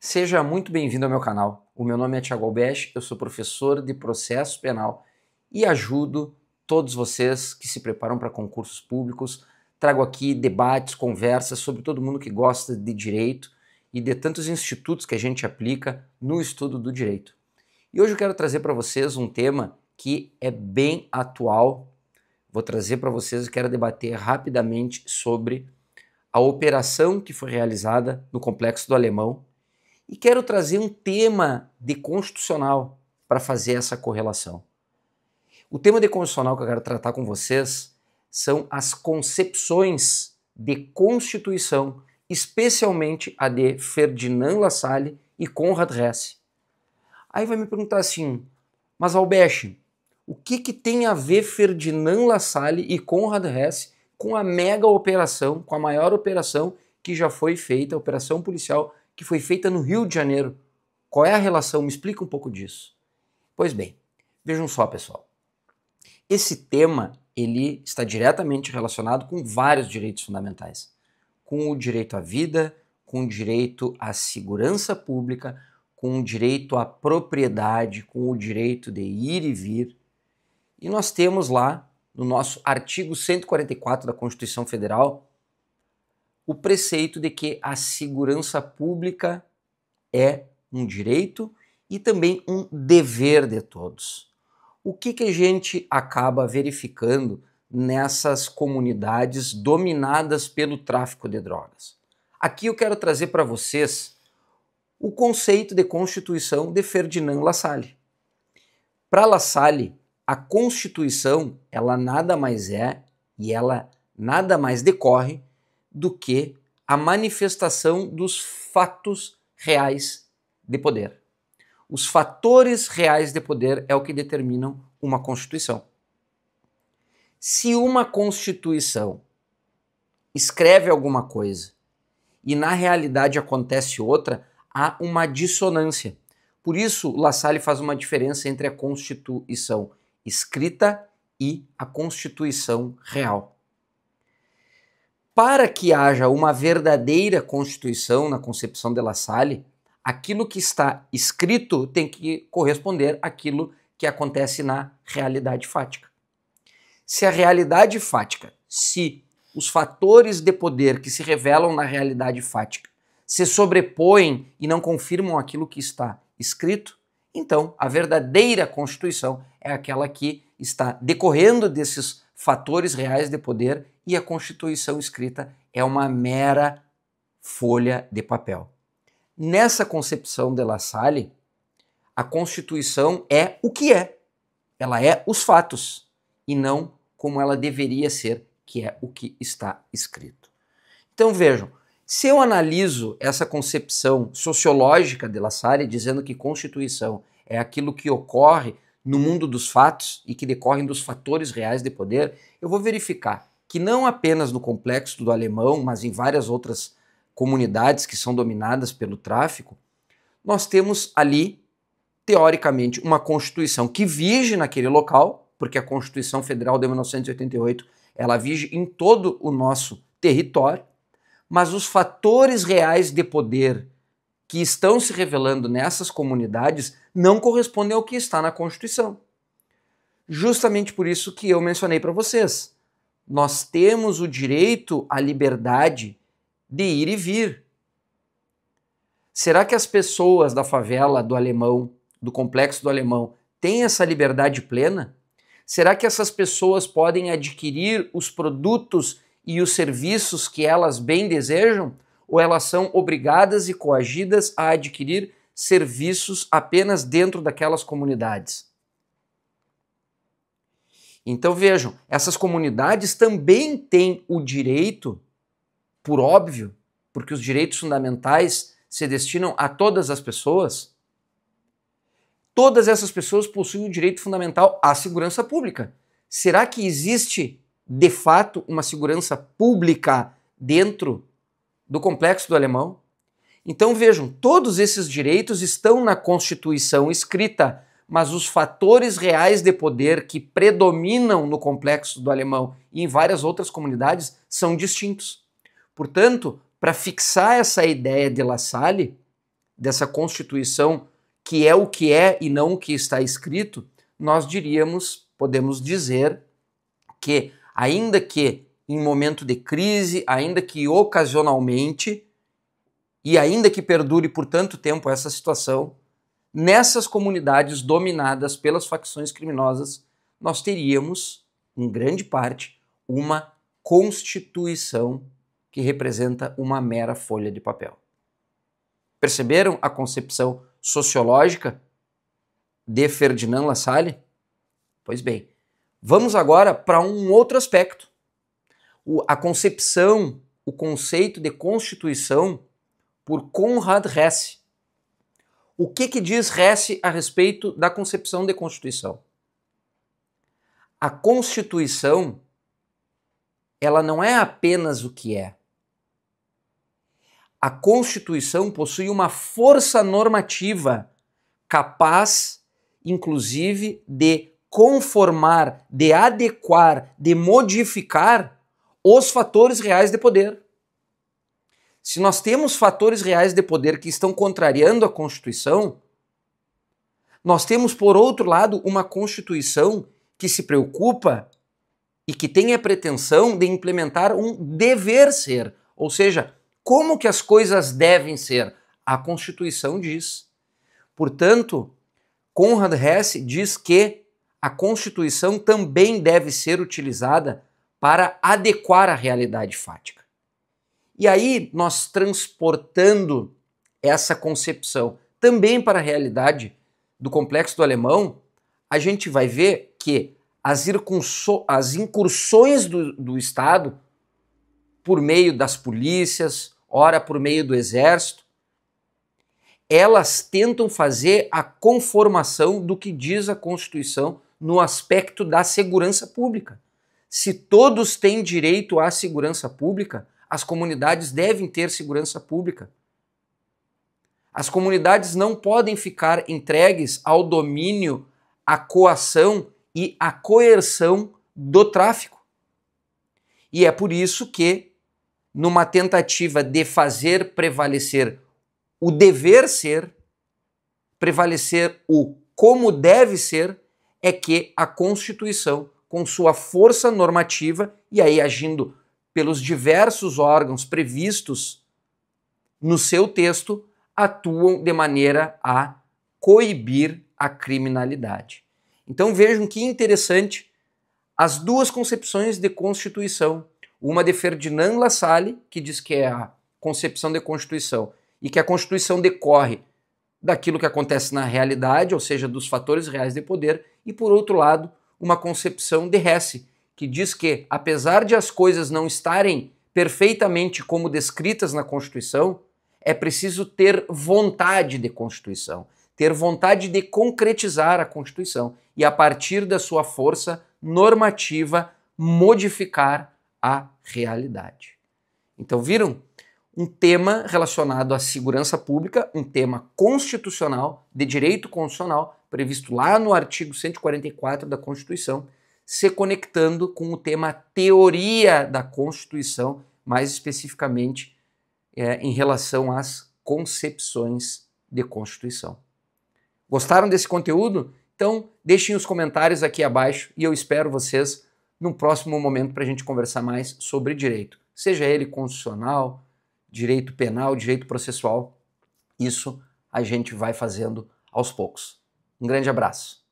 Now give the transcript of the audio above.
Seja muito bem-vindo ao meu canal. O meu nome é Thiago Albesch, eu sou professor de processo penal e ajudo todos vocês que se preparam para concursos públicos. Trago aqui debates, conversas sobre todo mundo que gosta de direito e de tantos institutos que a gente aplica no estudo do direito. E hoje eu quero trazer para vocês um tema que é bem atual. Vou trazer para vocês e quero debater rapidamente sobre a operação que foi realizada no Complexo do Alemão. E quero trazer um tema de constitucional para fazer essa correlação. O tema de constitucional que eu quero tratar com vocês são as concepções de Constituição, especialmente a de Ferdinand Lassalle e Konrad Hesse. Aí vai me perguntar assim, mas Albesch, o que tem a ver Ferdinand Lassalle e Konrad Hesse com a mega operação, com a maior operação que já foi feita, a operação policial que foi feita no Rio de Janeiro? Qual é a relação? Me explica um pouco disso. Pois bem, vejam só, pessoal. Esse tema, ele está diretamente relacionado com vários direitos fundamentais. Com o direito à vida, com o direito à segurança pública, com o direito à propriedade, com o direito de ir e vir. E nós temos lá, no nosso artigo 144 da Constituição Federal, o preceito de que a segurança pública é um direito e também um dever de todos. O que a gente acaba verificando nessas comunidades dominadas pelo tráfico de drogas? Aqui eu quero trazer para vocês o conceito de Constituição de Ferdinand Lassalle. Para Lassalle, a Constituição, ela nada mais é e ela nada mais decorre do que a manifestação dos fatos reais de poder. Os fatores reais de poder é o que determinam uma Constituição. Se uma Constituição escreve alguma coisa e na realidade acontece outra, há uma dissonância. Por isso, Lassalle faz uma diferença entre a Constituição escrita e a Constituição real. Para que haja uma verdadeira Constituição na concepção de Lassalle, aquilo que está escrito tem que corresponder àquilo que acontece na realidade fática. Se a realidade fática, se os fatores de poder que se revelam na realidade fática se sobrepõem e não confirmam aquilo que está escrito, então a verdadeira Constituição é aquela que está decorrendo desses fatores reais de poder e a Constituição escrita é uma mera folha de papel. Nessa concepção de Lassalle, a Constituição é o que é. Ela é os fatos e não como ela deveria ser, que é o que está escrito. Então vejam, se eu analiso essa concepção sociológica de Lassalle, dizendo que Constituição é aquilo que ocorre no mundo dos fatos e que decorrem dos fatores reais de poder, eu vou verificar que não apenas no Complexo do Alemão, mas em várias outras comunidades que são dominadas pelo tráfico, nós temos ali, teoricamente, uma Constituição que vige naquele local, porque a Constituição Federal de 1988, ela vige em todo o nosso território, mas os fatores reais de poder que estão se revelando nessas comunidades não correspondem ao que está na Constituição. Justamente por isso que eu mencionei para vocês. Nós temos o direito à liberdade de ir e vir. Será que as pessoas da favela do Alemão, do Complexo do Alemão, têm essa liberdade plena? Será que essas pessoas podem adquirir os produtos e os serviços que elas bem desejam? Ou elas são obrigadas e coagidas a adquirir serviços apenas dentro daquelas comunidades? Então vejam, essas comunidades também têm o direito, por óbvio, porque os direitos fundamentais se destinam a todas as pessoas, todas essas pessoas possuem o direito fundamental à segurança pública. Será que existe, de fato, uma segurança pública dentro do Complexo do Alemão? Então vejam, todos esses direitos estão na Constituição escrita, mas os fatores reais de poder que predominam no Complexo do Alemão e em várias outras comunidades são distintos. Portanto, para fixar essa ideia de Lassalle, dessa Constituição, que é o que é e não o que está escrito, nós podemos dizer que, ainda que em momento de crise, ainda que ocasionalmente, e ainda que perdure por tanto tempo essa situação, nessas comunidades dominadas pelas facções criminosas, nós teríamos, em grande parte, uma Constituição que representa uma mera folha de papel. Perceberam a concepção sociológica de Ferdinand Lassalle? Pois bem, vamos agora para um outro aspecto. A concepção, o conceito de Constituição por Konrad Hesse. O que diz Hesse a respeito da concepção de Constituição? A Constituição, ela não é apenas o que é. A Constituição possui uma força normativa capaz, inclusive, de conformar, de adequar, de modificar os fatores reais de poder. Se nós temos fatores reais de poder que estão contrariando a Constituição, nós temos, por outro lado, uma Constituição que se preocupa e que tem a pretensão de implementar um dever ser, ou seja, como que as coisas devem ser. A Constituição diz. Portanto, Konrad Hesse diz que a Constituição também deve ser utilizada para adequar a realidade fática. E aí, nós transportando essa concepção também para a realidade do Complexo do Alemão, a gente vai ver que as incursões do Estado, por meio das polícias, ora por meio do exército, elas tentam fazer a conformação do que diz a Constituição no aspecto da segurança pública. Se todos têm direito à segurança pública, as comunidades devem ter segurança pública. As comunidades não podem ficar entregues ao domínio, à coação e à coerção do tráfico. E é por isso que, numa tentativa de fazer prevalecer o dever ser, prevalecer o como deve ser, é que a Constituição, com sua força normativa, e aí agindo pelos diversos órgãos previstos no seu texto, atuam de maneira a coibir a criminalidade. Então vejam que interessante as duas concepções de Constituição. Uma de Ferdinand Lassalle, que diz que é a concepção de Constituição, e que a Constituição decorre daquilo que acontece na realidade, ou seja, dos fatores reais de poder, e por outro lado, uma concepção de Hesse, que diz que, apesar de as coisas não estarem perfeitamente como descritas na Constituição, é preciso ter vontade de Constituição, ter vontade de concretizar a Constituição e, a partir da sua força normativa, modificar a realidade. Então, viram? Um tema relacionado à segurança pública, um tema constitucional, de direito constitucional, previsto lá no artigo 144 da Constituição, se conectando com o tema teoria da Constituição, mais especificamente em relação às concepções de Constituição. Gostaram desse conteúdo? Então deixem os comentários aqui abaixo e eu espero vocês no próximo momento para a gente conversar mais sobre direito, seja ele constitucional, direito penal, direito processual. Isso a gente vai fazendo aos poucos. Um grande abraço.